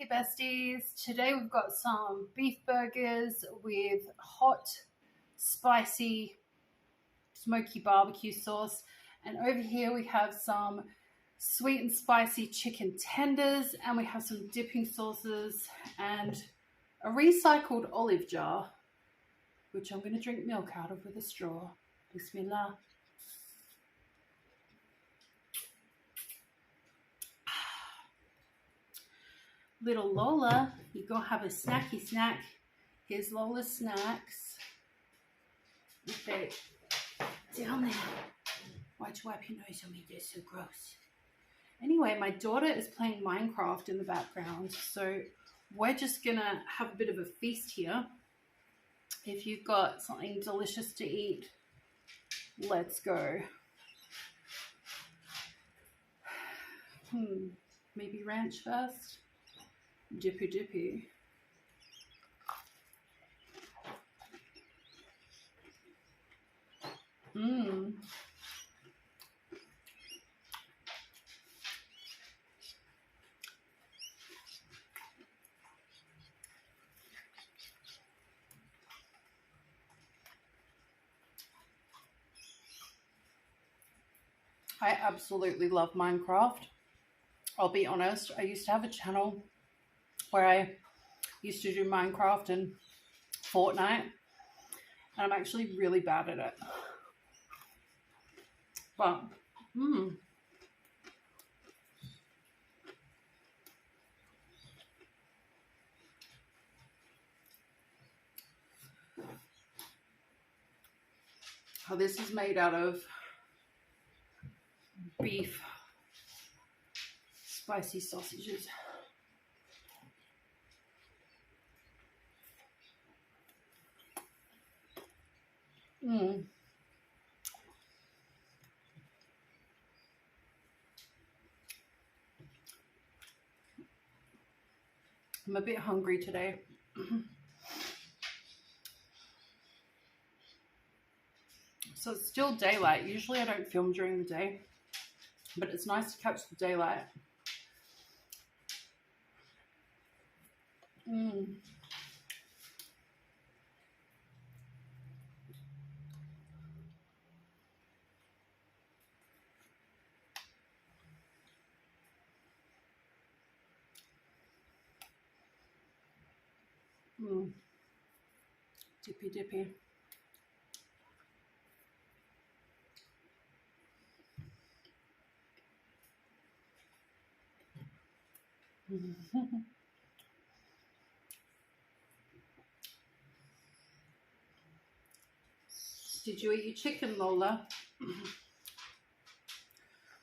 Hey besties, today we've got some beef burgers with hot, spicy, smoky barbecue sauce. And over here we have some sweet and spicy chicken tenders, and we have some dipping sauces and a recycled olive jar, which I'm going to drink milk out of with a straw. Bismillah. Little Lola, you go have a snacky snack. Here's Lola's snacks. Okay, down there. Why'd you wipe your nose on me? They're so gross. Anyway, my daughter is playing Minecraft in the background, so we're just gonna have a bit of a feast here. If you've got something delicious to eat, let's go. Maybe ranch first. Dippy dippy. I absolutely love Minecraft. I'll be honest, I used to have a channel where I used to do Minecraft and Fortnite, and I'm actually really bad at it. But, Oh, this is made out of beef spicy sausages. I'm a bit hungry today. So it's still daylight. Usually I don't film during the day, but it's nice to catch the daylight. Dippy dippy. Did you eat your chicken, Lola?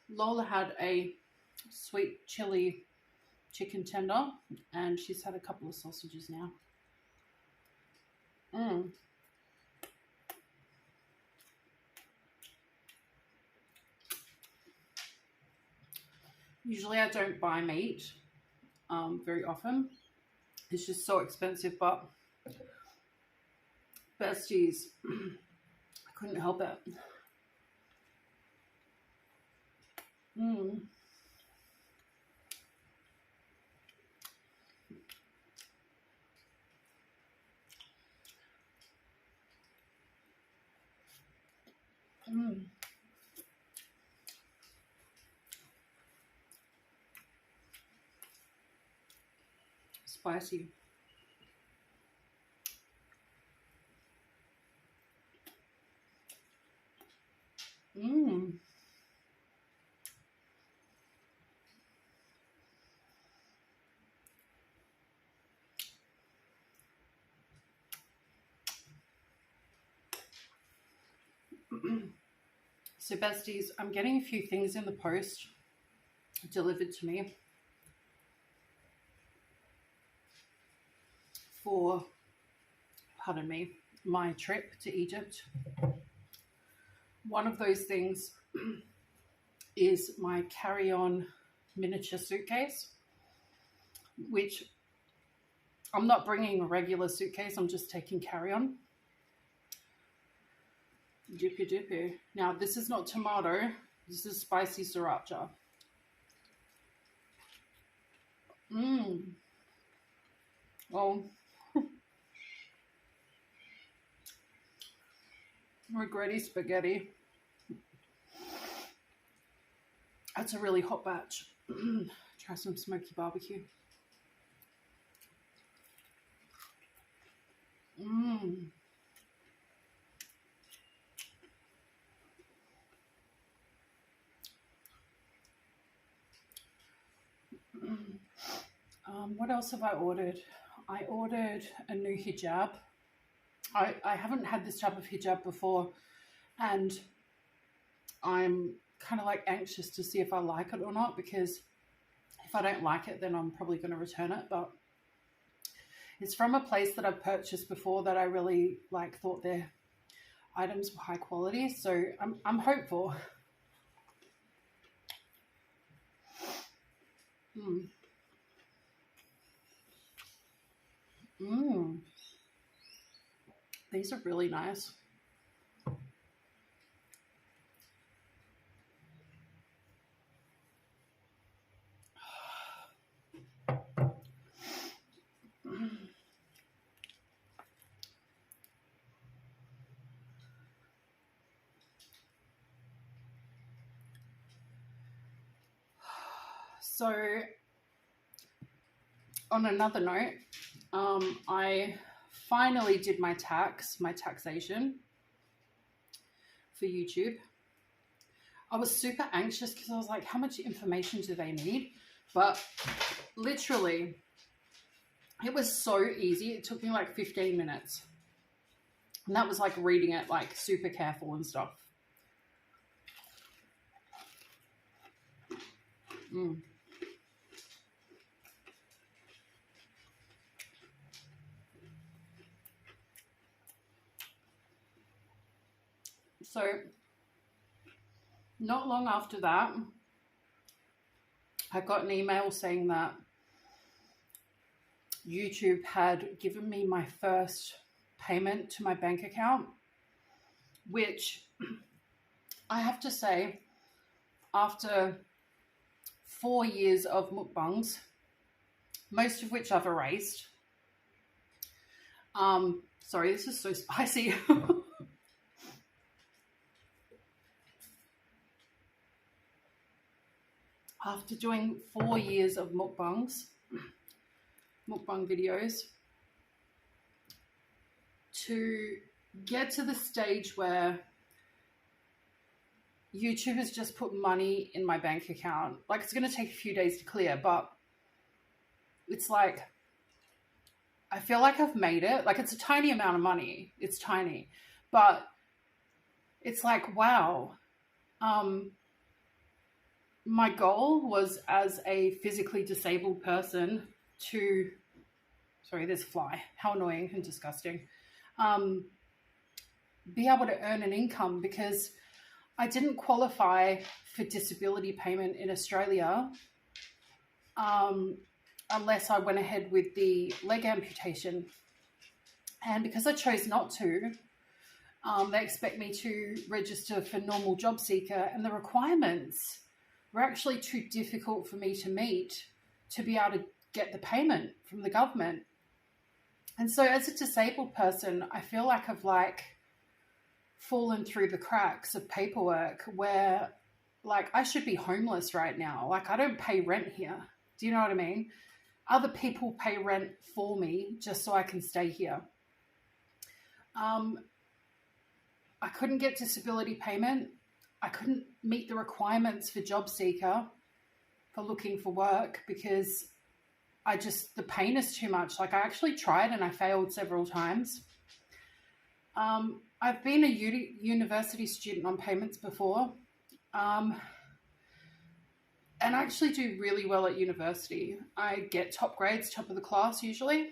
Lola had a sweet chili chicken tender, and she's had a couple of sausages now. Usually I don't buy meat very often. It's just so expensive, but besties, I couldn't help it. Spicy. So besties, I'm getting a few things in the post delivered to me for, pardon me, my trip to Egypt. One of those things is my carry-on miniature suitcase, which I'm not bringing a regular suitcase, I'm just taking carry-on. Dippy dippy. Now this is not tomato, this is spicy sriracha. Oh, regretty spaghetti. That's a really hot batch. Try some smoky barbecue. Mmm. What else have I ordered? I ordered a new hijab. I haven't had this type of hijab before, and I'm kind of like anxious to see if I like it or not, because if I don't like it, then I'm probably going to return it. But it's from a place that I've purchased before that I really like, thought their items were high quality. So I'm hopeful. Mm. Mm. These are really nice. So on another note, I finally did my taxation for YouTube. I was super anxious because I was like, how much information do they need? But literally, it was so easy. It took me like 15 minutes. And that was like reading it like super careful and stuff. Mm. So not long after that, I got an email saying that YouTube had given me my first payment to my bank account, which I have to say, after 4 years of mukbangs, most of which I've erased. Sorry, this is so spicy. After doing 4 years of mukbang videos, to get to the stage where YouTube has just put money in my bank account. Like, it's going to take a few days to clear, but it's like, I feel like I've made it. Like, it's a tiny amount of money. It's tiny, but it's like, wow. My goal was, as a physically disabled person, to, sorry, there's a fly, how annoying and disgusting, be able to earn an income, because I didn't qualify for disability payment in Australia unless I went ahead with the leg amputation. And because I chose not to, they expect me to register for normal job seeker, and the requirements were actually too difficult for me to meet to be able to get the payment from the government. And so as a disabled person, I feel like I've like fallen through the cracks of paperwork where, like, I should be homeless right now. Like, I don't pay rent here. Do you know what I mean? Other people pay rent for me just so I can stay here. I couldn't get disability payment. I couldn't meet the requirements for job seeker, for looking for work, because the pain is too much. Like, I actually tried and I failed several times. I've been a university student on payments before. And I actually do really well at university. I get top grades, top of the class usually.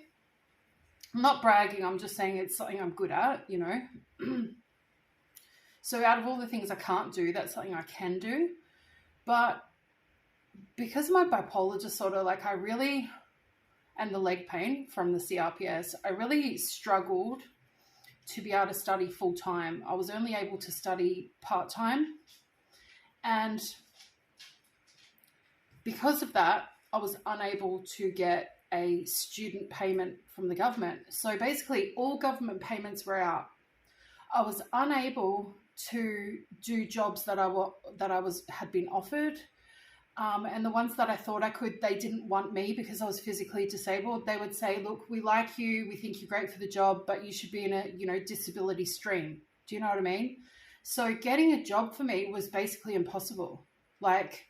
I'm not bragging, I'm just saying it's something I'm good at, you know. So out of all the things I can't do, that's something I can do. But because of my bipolar disorder, like, I really, and the leg pain from the CRPS, I really struggled to be able to study full time. I was only able to study part time. And because of that, I was unable to get a student payment from the government. So basically all government payments were out. I was unable to do jobs that had been offered. And the ones that I thought I could, they didn't want me because I was physically disabled. They would say, look, we like you, we think you're great for the job, but you should be in a, disability stream. Do you know what I mean? So getting a job for me was basically impossible. Like,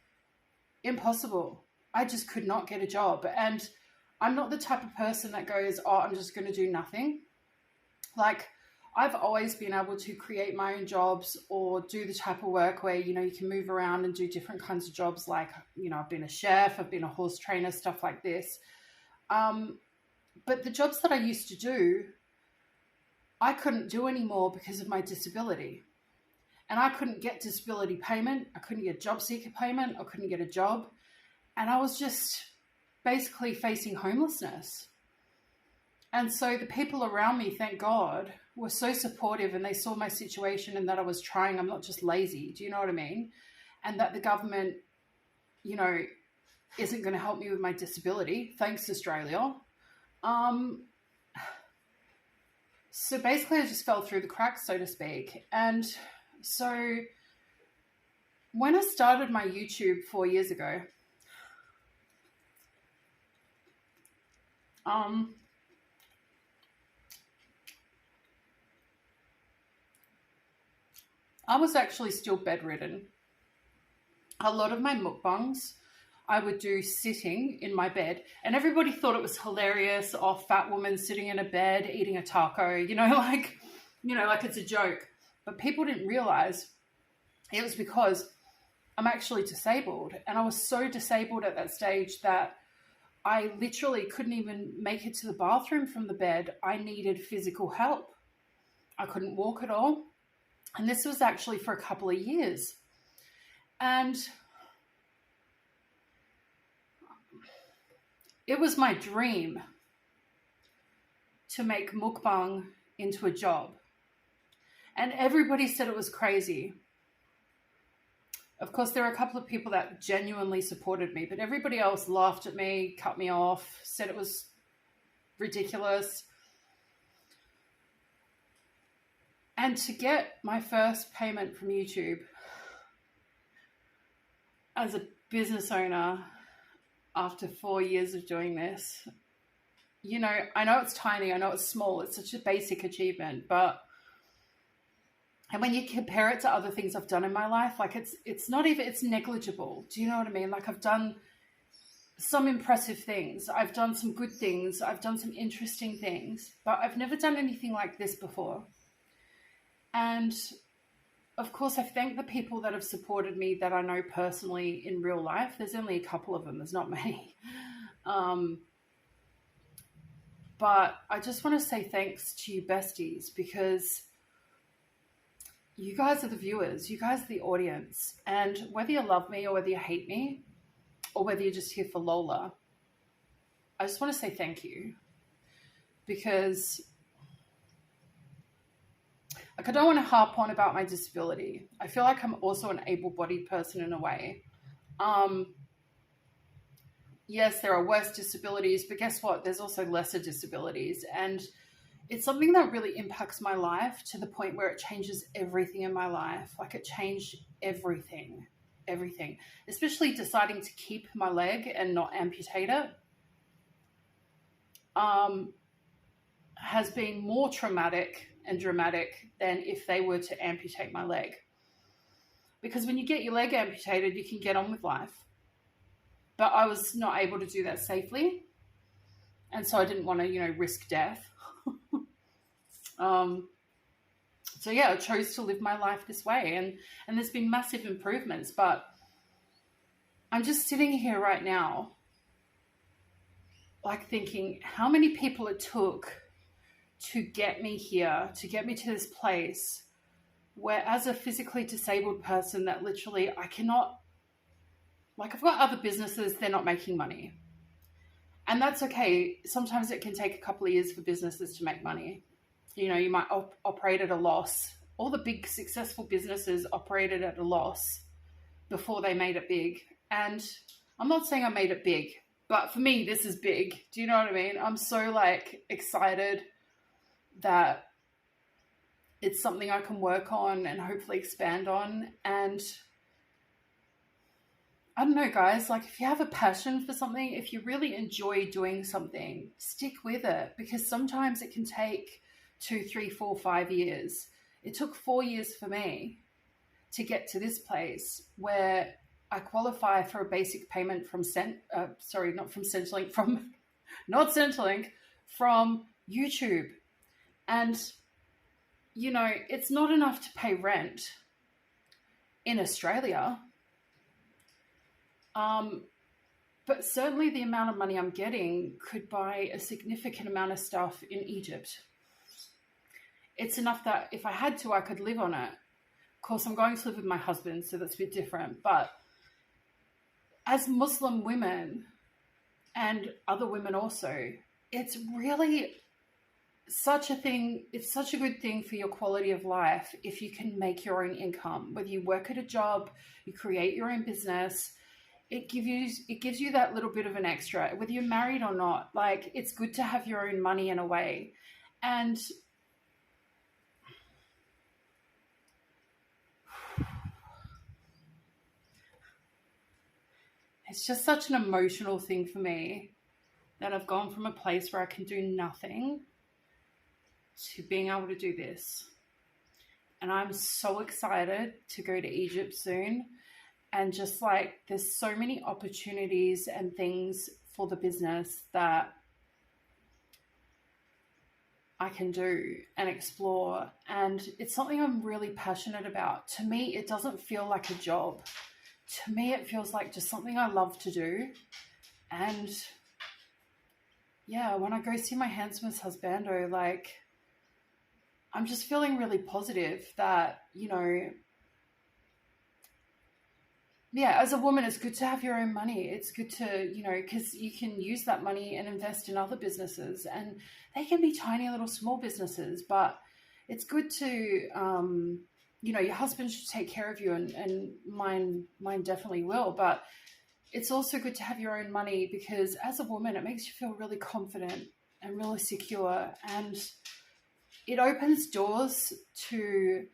impossible. I just could not get a job. And I'm not the type of person that goes, oh, I'm just going to do nothing. Like, I've always been able to create my own jobs or do the type of work where, you can move around and do different kinds of jobs. Like, I've been a chef, I've been a horse trainer, stuff like this. But the jobs that I used to do, I couldn't do anymore because of my disability. And I couldn't get disability payment. I couldn't get job seeker payment. I couldn't get a job. And I was just basically facing homelessness. And so the people around me, thank God, were so supportive, and they saw my situation and that I was trying. I'm not just lazy. Do you know what I mean? And that the government, isn't going to help me with my disability. Thanks, Australia. So basically I just fell through the cracks, so to speak. And so when I started my YouTube 4 years ago, I was actually still bedridden. A lot of my mukbangs I would do sitting in my bed, and everybody thought it was hilarious. Oh, fat woman sitting in a bed eating a taco, like it's a joke. But people didn't realize it was because I'm actually disabled, and I was so disabled at that stage that I literally couldn't even make it to the bathroom from the bed. I needed physical help. I couldn't walk at all. And this was actually for a couple of years. And it was my dream to make mukbang into a job. And everybody said it was crazy. Of course, there were a couple of people that genuinely supported me, but everybody else laughed at me, cut me off, said it was ridiculous. And to get my first payment from YouTube as a business owner after 4 years of doing this, I know it's tiny, I know it's small, it's such a basic achievement, and when you compare it to other things I've done in my life, like it's not even, it's negligible. Do you know what I mean? Like, I've done some impressive things. I've done some good things. I've done some interesting things, but I've never done anything like this before. And of course, I thank the people that have supported me that I know personally in real life. There's only a couple of them. There's not many. But I just want to say thanks to you besties, because you guys are the viewers. You guys are the audience. And whether you love me or whether you hate me or whether you're just here for Lola, I just want to say thank you, because I don't want to harp on about my disability. I feel like I'm also an able-bodied person in a way. Yes, there are worse disabilities, but guess what? There's also lesser disabilities. And it's something that really impacts my life to the point where it changes everything in my life. Like, it changed everything, especially deciding to keep my leg and not amputate it. Has been more traumatic and dramatic than if they were to amputate my leg. Because when you get your leg amputated, you can get on with life. But I was not able to do that safely. And so I didn't want to, risk death. So yeah, I chose to live my life this way. And there's been massive improvements, but I'm just sitting here right now, like, thinking how many people it took to get me here, to get me to this place where, as a physically disabled person, that literally I cannot, like, I've got other businesses, they're not making money. And that's okay. Sometimes it can take a couple of years for businesses to make money. You might operate at a loss. All the big successful businesses operated at a loss before they made it big. And I'm not saying I made it big. But for me, this is big. Do you know what I mean? I'm so like excited that it's something I can work on and hopefully expand on. And I don't know, guys, like if you have a passion for something, if you really enjoy doing something, stick with it, because sometimes it can take 2, 3, 4, 5 years. It took 4 years for me to get to this place where I qualify for a basic payment from from YouTube. And, you know, it's not enough to pay rent in Australia. But certainly the amount of money I'm getting could buy a significant amount of stuff in Egypt. It's enough that if I had to, I could live on it. Of course, I'm going to live with my husband, so that's a bit different. But as Muslim women and other women also, it's really such a thing. It's such a good thing for your quality of life if you can make your own income. Whether you work at a job, you create your own business, it gives you that little bit of an extra, whether you're married or not. Like, it's good to have your own money in a way. And it's just such an emotional thing for me that I've gone from a place where I can do nothing to being able to do this. And I'm so excited to go to Egypt soon. And just like, there's so many opportunities and things for the business that I can do and explore. And it's something I'm really passionate about. To me, it doesn't feel like a job. To me, it feels like just something I love to do. And yeah, when I go see my handsome husbando, like, I'm just feeling really positive that, you know, yeah, as a woman, it's good to have your own money. It's good to, you know, because you can use that money and invest in other businesses, and they can be tiny little small businesses, but it's good to, you know, your husband should take care of you, and mine definitely will, but it's also good to have your own money, because as a woman, it makes you feel really confident and really secure, and it opens doors to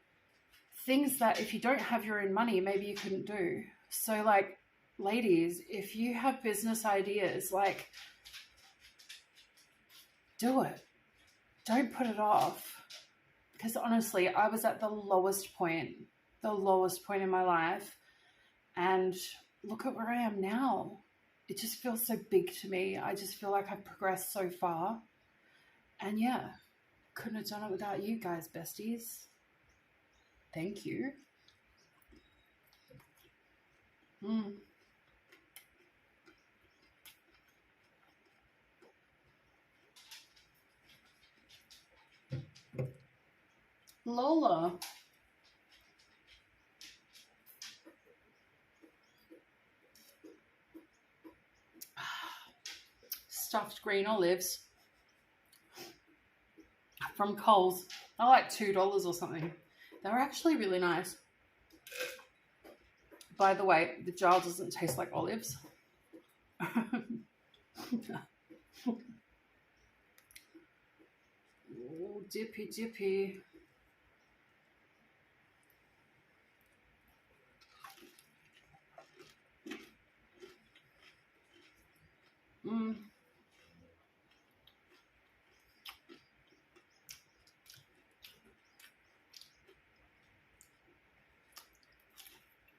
things that if you don't have your own money, maybe you couldn't do. So like, ladies, if you have business ideas, like, do it. Don't put it off. Because honestly, I was at the lowest point in my life. And look at where I am now. It just feels so big to me. I just feel like I've progressed so far. And yeah, couldn't have done it without you guys, besties. Thank you. Lola. Stuffed green olives from Coles. They're like $2 or something. They're actually really nice. By the way, the jar doesn't taste like olives. Oh, dippy, dippy.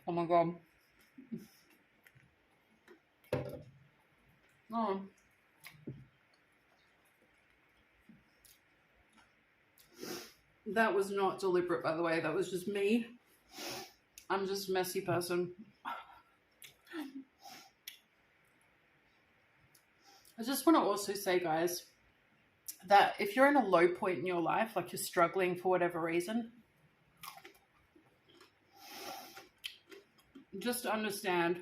Oh my God. Oh. That was not deliberate, by the way. That was just me. I'm just a messy person. I just want to also say, guys, that if you're in a low point in your life, like you're struggling for whatever reason, just understand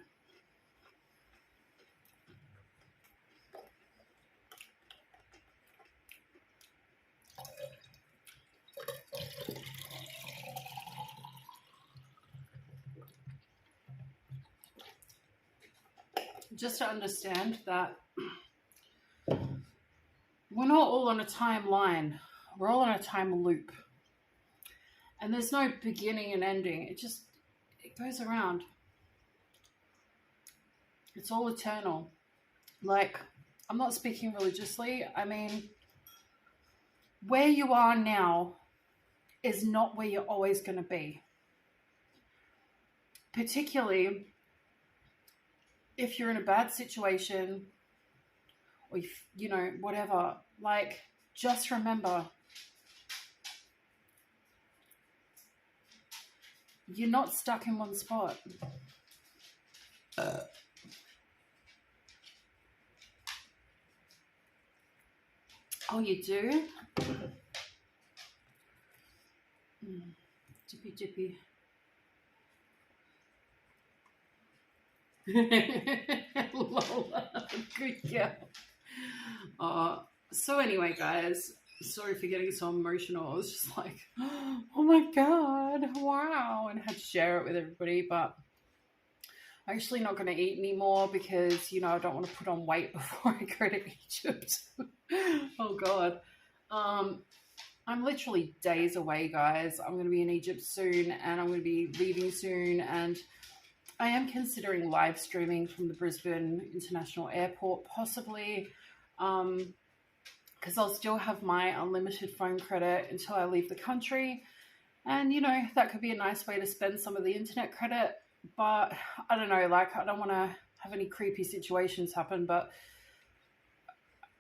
that not all on a timeline. We're all on a time loop. And there's no beginning and ending. It goes around. It's all eternal. Like, I'm not speaking religiously. I mean, where you are now is not where you're always going to be. Particularly if you're in a bad situation or, if, you know, whatever. Like, just remember, you're not stuck in one spot. Oh, you do? Jippy, jippy. Lola, good girl. So anyway, guys, sorry for getting so emotional. I was just like, oh my God, wow. And I had to share it with everybody, but I'm actually not going to eat anymore because, you know, I don't want to put on weight before I go to Egypt. Oh God. I'm literally days away, guys. I'm going to be in Egypt soon and I'm going to be leaving soon. And I am considering live streaming from the Brisbane International Airport, possibly, because I'll still have my unlimited phone credit until I leave the country. And, you know, that could be a nice way to spend some of the internet credit. But I don't know, like, I don't want to have any creepy situations happen, but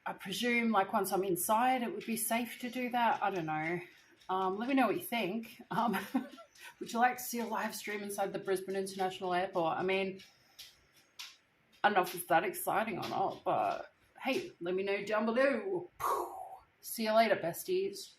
I presume, like, once I'm inside, it would be safe to do that. I don't know. Let me know what you think. Would you like to see a live stream inside the Brisbane International Airport? I mean, I don't know if it's that exciting or not, but hey, let me know down below. See you later, besties.